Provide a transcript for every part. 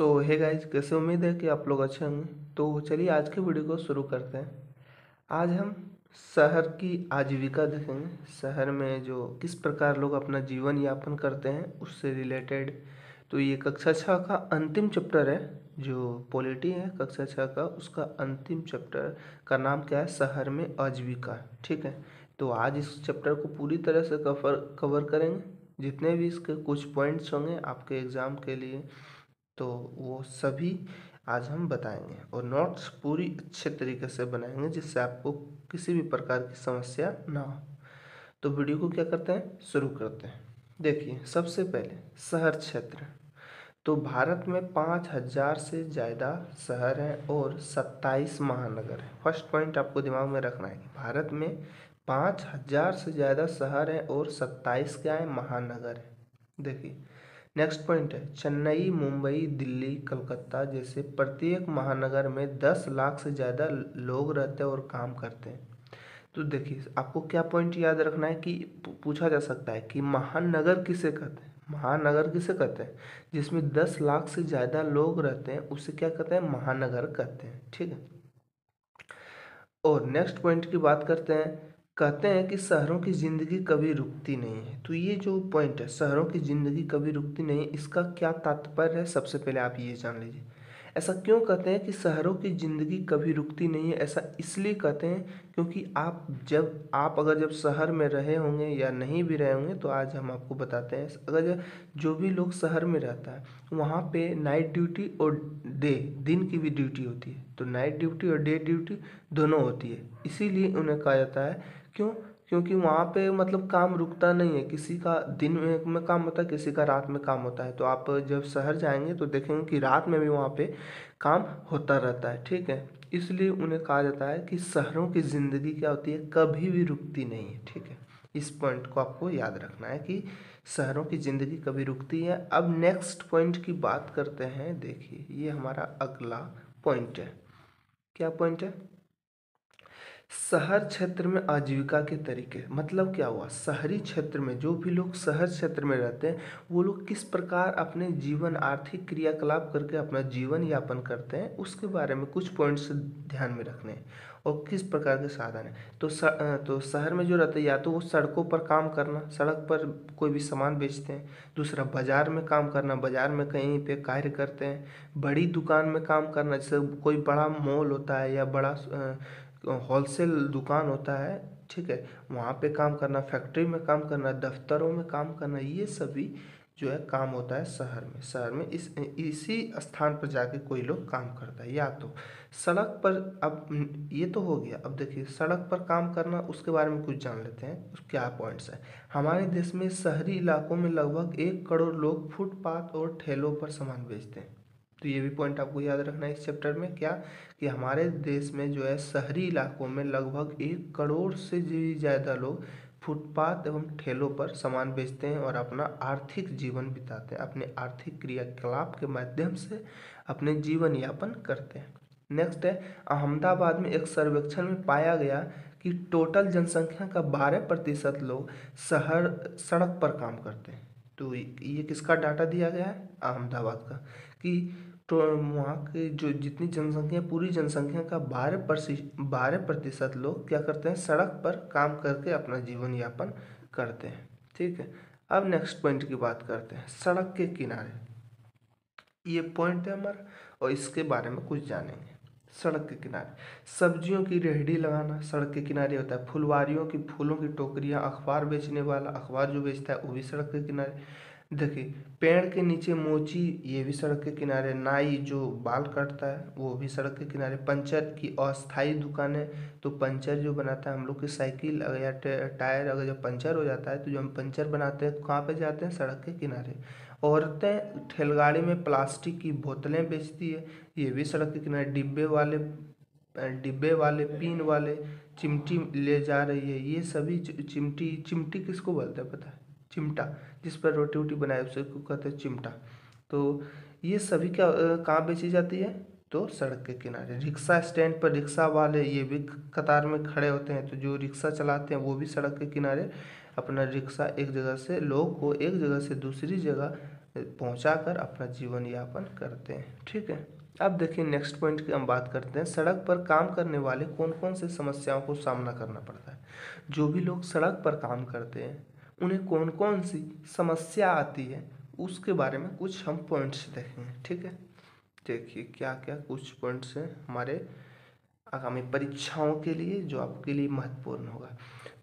सो hey guys, कैसे उम्मीद है कि आप लोग अच्छे होंगे। तो चलिए आज के वीडियो को शुरू करते हैं। आज हम शहर की आजीविका देखेंगे। शहर में जो किस प्रकार लोग अपना जीवन यापन करते हैं उससे रिलेटेड। तो ये कक्षा 6 का अंतिम चैप्टर है, जो पॉलिटी है कक्षा 6 का, उसका अंतिम चैप्टर का नाम क्या है? शहर में आजीविका। ठीक है, तो आज इस चैप्टर को पूरी तरह से कवर करेंगे। जितने भी इसके कुछ पॉइंट्स होंगे आपके एग्ज़ाम के लिए, तो वो सभी आज हम बताएंगे और नोट्स पूरी अच्छे तरीके से बनाएंगे जिससे आपको किसी भी प्रकार की समस्या ना हो। तो वीडियो को क्या करते हैं, शुरू करते हैं। देखिए, सबसे पहले शहर क्षेत्र। तो भारत में 5,000 से ज़्यादा शहर हैं और 27 महानगर हैं। फर्स्ट पॉइंट आपको दिमाग में रखना है कि भारत में 5,000 से ज़्यादा शहर हैं और 27 क्या है, महानगर हैं। देखिए, नेक्स्ट पॉइंट है चेन्नई, मुंबई, दिल्ली, कलकत्ता जैसे प्रत्येक महानगर में 10 लाख से ज़्यादा लोग रहते हैं और काम करते हैं। तो देखिए, आपको क्या पॉइंट याद रखना है कि पूछा जा सकता है कि महानगर किसे कहते हैं। महानगर किसे कहते हैं? जिसमें 10 लाख से ज़्यादा लोग रहते हैं उसे क्या कहते हैं, महानगर कहते हैं। ठीक है, और नेक्स्ट पॉइंट की बात करते हैं। कहते हैं कि शहरों की ज़िंदगी कभी रुकती नहीं है। तो ये जो पॉइंट है, शहरों की ज़िंदगी कभी रुकती नहीं है, इसका क्या तात्पर्य है, सबसे पहले आप ये जान लीजिए। ऐसा क्यों कहते हैं कि शहरों की ज़िंदगी कभी रुकती नहीं है? ऐसा इसलिए कहते हैं क्योंकि आप अगर जब शहर में रहे होंगे या नहीं भी रहे होंगे, तो आज हम आपको बताते हैं। अगर जो भी लोग शहर में रहता है वहाँ पे नाइट ड्यूटी और दिन की भी ड्यूटी होती है। तो नाइट ड्यूटी और डे ड्यूटी दोनों होती है, इसीलिए उन्हें कहा जाता है। क्यों? क्योंकि वहाँ पे मतलब काम रुकता नहीं है। किसी का दिन में काम होता है, किसी का रात में काम होता है। तो आप जब शहर जाएंगे तो देखेंगे कि रात में भी वहाँ पे काम होता रहता है। ठीक है, इसलिए उन्हें कहा जाता है कि शहरों की ज़िंदगी क्या होती है, कभी भी रुकती नहीं है। ठीक है, इस पॉइंट को आपको याद रखना है कि शहरों की ज़िंदगी कभी रुकती है। अब नेक्स्ट पॉइंट की बात करते हैं। देखिए, ये हमारा अगला पॉइंट है। क्या पॉइंट है? शहर क्षेत्र में आजीविका के तरीके। मतलब क्या हुआ, शहरी क्षेत्र में जो भी लोग शहर क्षेत्र में रहते हैं वो लोग किस प्रकार अपने जीवन, आर्थिक क्रियाकलाप करके अपना जीवन यापन करते हैं, उसके बारे में कुछ पॉइंट्स ध्यान में रखने हैं। और किस प्रकार के साधन हैं। तो शहर में जो रहते हैं, या तो वो सड़कों पर काम करना, सड़क पर कोई भी सामान बेचते हैं। दूसरा, बाजार में काम करना, बाजार में कहीं पे कार्य करते हैं। बड़ी दुकान में काम करना, जैसे कोई बड़ा मॉल होता है या बड़ा होलसेल दुकान होता है। ठीक है, वहाँ पे काम करना, फैक्ट्री में काम करना, दफ्तरों में काम करना, ये सभी जो है काम होता है शहर में। शहर में इसी स्थान पर जाके कोई लोग काम करता है। या तो सड़क पर, अब ये तो हो गया। अब देखिए, सड़क पर काम करना, उसके बारे में कुछ जान लेते हैं क्या पॉइंट्स हैं। हमारे देश में शहरी इलाकों में लगभग 1 करोड़ लोग फुटपाथ और ठेलों पर सामान बेचते हैं। तो ये भी पॉइंट आपको याद रखना है इस चैप्टर में। क्या कि हमारे देश में जो है शहरी इलाकों में लगभग 1 करोड़ से भी ज़्यादा लोग फुटपाथ एवं ठेलों पर सामान बेचते हैं और अपना आर्थिक जीवन बिताते हैं, अपने आर्थिक क्रियाकलाप के माध्यम से अपने जीवन यापन करते हैं। नेक्स्ट है, अहमदाबाद में एक सर्वेक्षण में पाया गया कि टोटल जनसंख्या का 12% लोग सड़क पर काम करते हैं। तो ये किसका डाटा दिया गया है? अहमदाबाद का। कि तो वहाँ की जो जितनी जनसंख्या, पूरी जनसंख्या का 12% लोग क्या करते हैं, सड़क पर काम करके अपना जीवन यापन करते हैं। ठीक है, अब नेक्स्ट पॉइंट की बात करते हैं, सड़क के किनारे। ये पॉइंट है हमारा और इसके बारे में कुछ जानेंगे। सड़क के किनारे सब्जियों की रेहड़ी लगाना सड़क के किनारे होता है। फुलवारियों की फूलों की टोकरियाँ, अखबार बेचने वाला अखबार जो बेचता है वो भी सड़क के किनारे। देखिए, पेड़ के नीचे मोची, ये भी सड़क के किनारे। नाई जो बाल काटता है वो भी सड़क के किनारे। पंचर की अस्थायी दुकानें, तो पंचर जो बनाता है, हम लोग की साइकिल या टायर अगर जब पंचर हो जाता है तो जो हम पंचर बनाते हैं कहाँ पे जाते हैं, सड़क के किनारे। औरतें ठेलगाड़ी में प्लास्टिक की बोतलें बेचती है, ये भी सड़क के किनारे। डिब्बे वाले, पिन वाले चिमटी ले जा रही है, ये सभी चिमटी। चिमटी किसको बोलते हैं पता है? चिमटा, जिस पर रोटी वोटी बनाए उसे को कहते हैं चिमटा। तो ये सभी क्या कहाँ बेची जाती है? तो सड़क के किनारे। रिक्शा स्टैंड पर रिक्शा वाले, ये भी कतार में खड़े होते हैं। तो जो रिक्शा चलाते हैं वो भी सड़क के किनारे अपना रिक्शा, एक जगह से लोग को एक जगह से दूसरी जगह पहुंचाकर अपना जीवन यापन करते हैं। ठीक है, अब देखिए नेक्स्ट पॉइंट की हम बात करते हैं, सड़क पर काम करने वाले कौन कौन से समस्याओं को सामना करना पड़ता है। जो भी लोग सड़क पर काम करते हैं उन्हें कौन कौन सी समस्या आती है उसके बारे में कुछ हम पॉइंट्स देखेंगे। ठीक है, देखिए क्या क्या कुछ पॉइंट्स हैं हमारे आगामी परीक्षाओं के लिए जो आपके लिए महत्वपूर्ण होगा।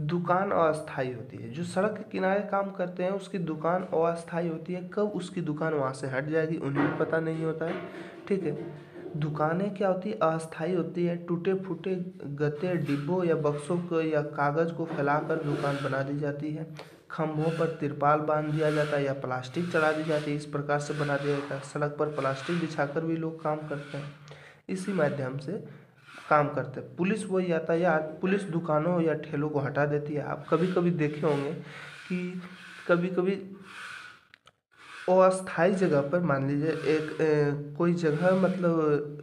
दुकान अस्थायी होती है, जो सड़क के किनारे काम करते हैं उसकी दुकान अस्थायी होती है, कब उसकी दुकान वहाँ से हट जाएगी उन्हें भी पता नहीं होता है। ठीक है, दुकानें क्या होती है, अस्थायी होती है, टूटे फूटे गत्ते डिब्बों या बक्सों को या कागज़ को फैलाकर दुकान बना दी जाती है। खंभों पर तिरपाल बांध दिया जाता है या प्लास्टिक चढ़ा दी जाती है, इस प्रकार से बना दिया जाता है। सड़क पर प्लास्टिक बिछाकर भी लोग काम करते हैं, इसी माध्यम से काम करते हैं। पुलिस व यातायात, पुलिस दुकानों या ठेलों को हटा देती है। आप कभी कभी देखे होंगे कि कभी कभी अस्थायी जगह पर मान लीजिए एक कोई जगह मतलब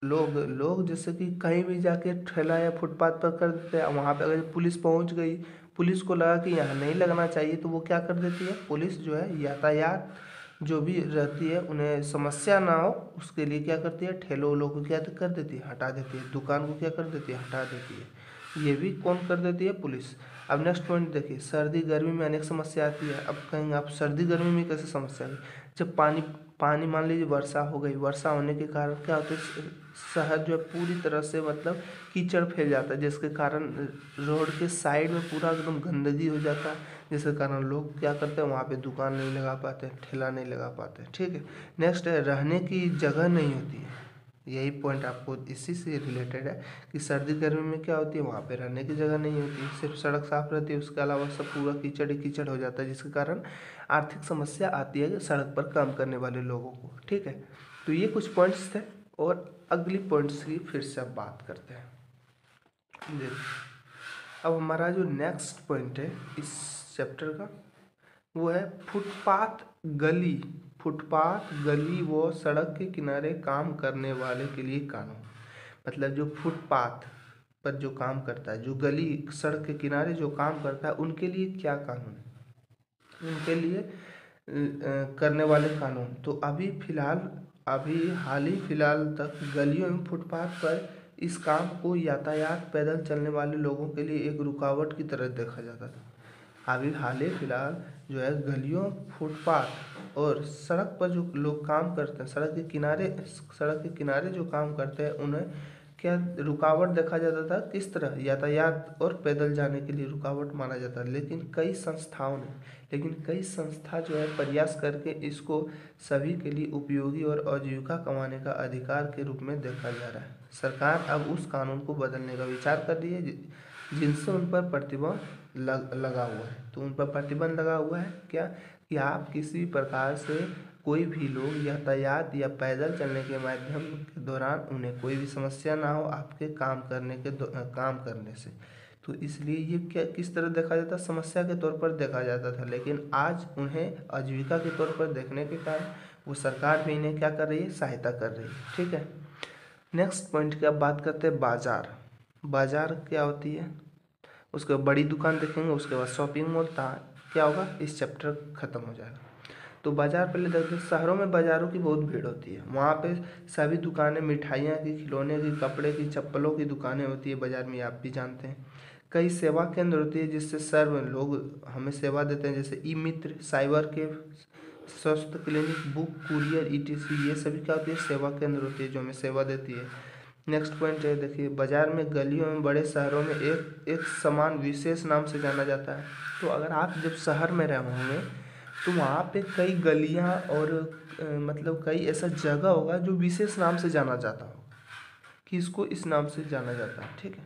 लोग लोग जैसे कि कहीं भी जाके ठेला या फुटपाथ पर कर देते हैं, वहाँ पे अगर पुलिस पहुँच गई, पुलिस को लगा कि यहाँ नहीं लगना चाहिए तो वो क्या कर देती है, पुलिस जो है यातायात जो भी रहती है उन्हें समस्या ना हो उसके लिए क्या करती है, ठेलों वेलों को क्या कर देती है, हटा देती है, दुकान को क्या कर देती है, हटा देती है। ये भी कौन कर देती है, पुलिस। अब नेक्स्ट पॉइंट देखिए, सर्दी गर्मी में अनेक समस्या आती है। अब कहेंगे आप सर्दी गर्मी में कैसे समस्या आई, जब पानी पानी मान लीजिए वर्षा हो गई, वर्षा होने के कारण क्या होता है, शहर जो है पूरी तरह से मतलब कीचड़ फैल जाता है, जिसके कारण रोड के साइड में पूरा एकदम गंदगी हो जाता है, जिसके कारण लोग क्या करते हैं वहाँ पे दुकान नहीं लगा पाते, ठेला नहीं लगा पाते। ठीक है, नेक्स्ट है रहने की जगह नहीं होती है। यही पॉइंट आपको इसी से रिलेटेड है कि सर्दी गर्मी में क्या होती है, वहाँ पे रहने की जगह नहीं होती, सिर्फ सड़क साफ रहती है, उसके अलावा सब पूरा कीचड़ ही कीचड़ हो जाता है, जिसके कारण आर्थिक समस्या आती है सड़क पर काम करने वाले लोगों को। ठीक है, तो ये कुछ पॉइंट्स थे और अगली पॉइंट्स की फिर से अब बात करते हैं। देखिए अब हमारा जो नेक्स्ट पॉइंट है इस चैप्टर का वो है फुटपाथ गली, फुटपाथ गली व सड़क के किनारे काम करने वाले के लिए कानून। मतलब जो फुटपाथ पर जो काम करता है, जो गली सड़क के किनारे जो काम करता है उनके लिए क्या कानून है, उनके लिए करने वाले कानून। तो अभी हाल ही फिलहाल तक गलियों एवं फुटपाथ पर इस काम को यातायात पैदल चलने वाले लोगों के लिए एक रुकावट की तरह देखा जाता था। अभी हाल ही फिलहाल जो है गलियों, फुटपाथ और सड़क पर जो लोग काम करते हैं, सड़क के किनारे जो काम करते हैं उन्हें क्या रुकावट देखा जाता था, किस तरह, यातायात और पैदल जाने के लिए रुकावट माना जाता है। लेकिन कई संस्था जो है प्रयास करके इसको सभी के लिए उपयोगी और आजीविका कमाने का अधिकार के रूप में देखा जा रहा है। सरकार अब उस कानून को बदलने का विचार कर रही है जिनसे उन पर प्रतिबंध लगा हुआ है। तो उन पर प्रतिबंध लगा हुआ है क्या, कि आप किसी भी प्रकार से कोई भी लोग यातायात या पैदल चलने के माध्यम के दौरान उन्हें कोई भी समस्या ना हो आपके काम करने से। तो इसलिए ये क्या किस तरह देखा जाता, समस्या के तौर पर देखा जाता था, लेकिन आज उन्हें आजीविका के तौर पर देखने के कारण वो सरकार भी इन्हें क्या कर रही है, सहायता कर रही है। ठीक है, नेक्स्ट पॉइंट की अब बात करते हैं बाजार। बाजार क्या होती है, उसके बाद बड़ी दुकान देखेंगे, उसके बाद शॉपिंग मॉल था क्या होगा, इस चैप्टर खत्म हो जाएगा। तो बाजार पहले देखते हैं, शहरों में बाज़ारों की बहुत भीड़ होती है, वहाँ पे सभी दुकानें, मिठाइयाँ की, खिलौने की, कपड़े की, चप्पलों की दुकानें होती है बाज़ार में, आप भी जानते हैं। कई सेवा केंद्र होती है जिससे सर्व लोग हमें सेवा देते हैं, जैसे ई मित्र, साइबर कैफ, स्वास्थ्य क्लिनिक, बुक कुरियर, ईटीसी, ये सभी क्या होती है, सेवा केंद्र होती है जो हमें सेवा देती है। नेक्स्ट पॉइंट है, देखिए बाजार में गलियों में बड़े शहरों में एक सामान विशेष नाम से जाना जाता है। तो अगर आप जब शहर में रहे होंगे तो वहाँ पे कई गलियाँ और मतलब कई ऐसा जगह होगा जो विशेष नाम से जाना जाता होगा, कि इसको इस नाम से जाना जाता है। ठीक है,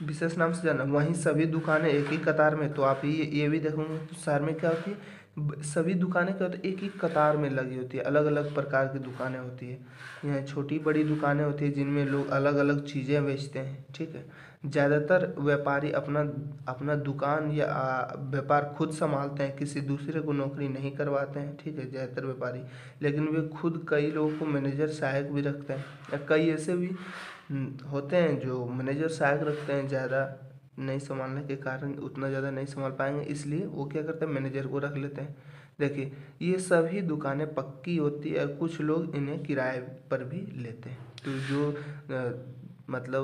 विशेष नाम से जाना, वहीं सभी दुकानें एक ही कतार में। तो आप ये भी देखोगे तो शहर में क्या होती है, सभी दुकानें क्या होती है, एक ही कतार में लगी होती है, अलग अलग प्रकार की दुकानें होती है। यहाँ छोटी बड़ी दुकानें होती है जिनमें लोग अलग अलग चीज़ें बेचते हैं। ठीक है, ज़्यादातर व्यापारी अपना दुकान या व्यापार खुद संभालते हैं, किसी दूसरे को नौकरी नहीं करवाते हैं। ठीक है, ज़्यादातर व्यापारी, लेकिन वे खुद कई लोगों को मैनेजर सहायक भी रखते हैं, या कई ऐसे भी होते हैं जो मैनेजर सहायक रखते हैं, ज़्यादा नहीं संभालने के कारण, उतना ज़्यादा नहीं संभाल पाएंगे इसलिए वो क्या करते हैं, मैनेजर को रख लेते हैं। देखिए ये सभी दुकानें पक्की होती है, कुछ लोग इन्हें किराए पर भी लेते हैं। तो जो मतलब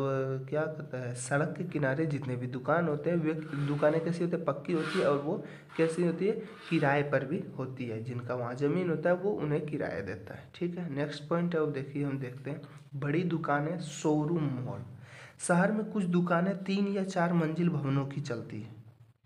क्या कहता है, सड़क के किनारे जितने भी दुकान होते हैं वे दुकानें कैसी होती है, पक्की होती है, और वो कैसी होती है, किराए पर भी होती है। जिनका वहाँ ज़मीन होता है वो उन्हें किराया देता है। ठीक है, नेक्स्ट पॉइंट है, वो देखिए हम देखते हैं बड़ी दुकानें, शोरूम मॉल। शहर में कुछ दुकानें 3 या 4 मंजिल भवनों की चलती है,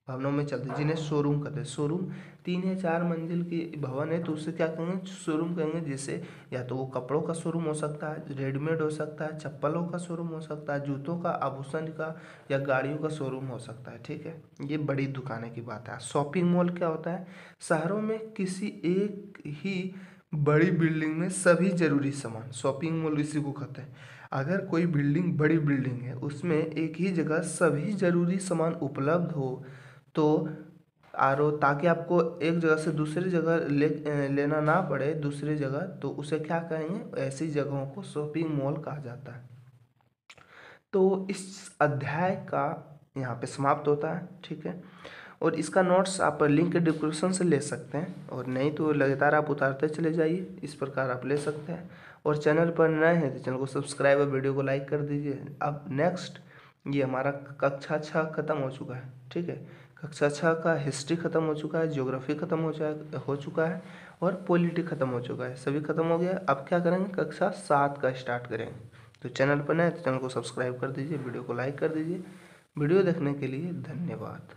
भवनों में चलती है, जिन्हें शोरूम कहते हैं। शोरूम 3 या 4 मंजिल की भवन है तो उसे क्या कहेंगे, शोरूम कहेंगे। जैसे या तो वो कपड़ों का शोरूम हो सकता है, रेडीमेड हो सकता है, चप्पलों का शोरूम हो सकता है, जूतों का, आभूषण का, या गाड़ियों का शोरूम हो सकता है। ठीक है, ये बड़ी दुकानें की बात है। शॉपिंग मॉल क्या होता है, शहरों में किसी एक ही बड़ी बिल्डिंग में सभी जरूरी सामान, शॉपिंग मॉल इसी को कहते हैं। अगर कोई बिल्डिंग, बड़ी बिल्डिंग है, उसमें एक ही जगह सभी जरूरी सामान उपलब्ध हो तो ताकि आपको एक जगह से दूसरी जगह लेना ना पड़े दूसरी जगह, तो उसे क्या कहेंगे, ऐसी जगहों को शॉपिंग मॉल कहा जाता है। तो इस अध्याय का यहाँ पे समाप्त होता है। ठीक है, और इसका नोट्स आप लिंक के डिस्क्रिप्शन से ले सकते हैं, और नहीं तो लगातार आप उतारते चले जाइए, इस प्रकार आप ले सकते हैं। और चैनल पर नए हैं तो चैनल को सब्सक्राइब और वीडियो को लाइक कर दीजिए। अब नेक्स्ट, ये हमारा कक्षा 6 खत्म हो चुका है। ठीक है, कक्षा 6 का हिस्ट्री खत्म हो चुका है, ज्योग्राफी खत्म हो चुका है, और पॉलिटी खत्म हो चुका है, सभी खत्म हो गया। अब क्या करेंगे, कक्षा 7 का स्टार्ट करेंगे। तो चैनल पर नए तो चैनल को सब्सक्राइब कर दीजिए, वीडियो को लाइक कर दीजिए। वीडियो देखने के लिए धन्यवाद।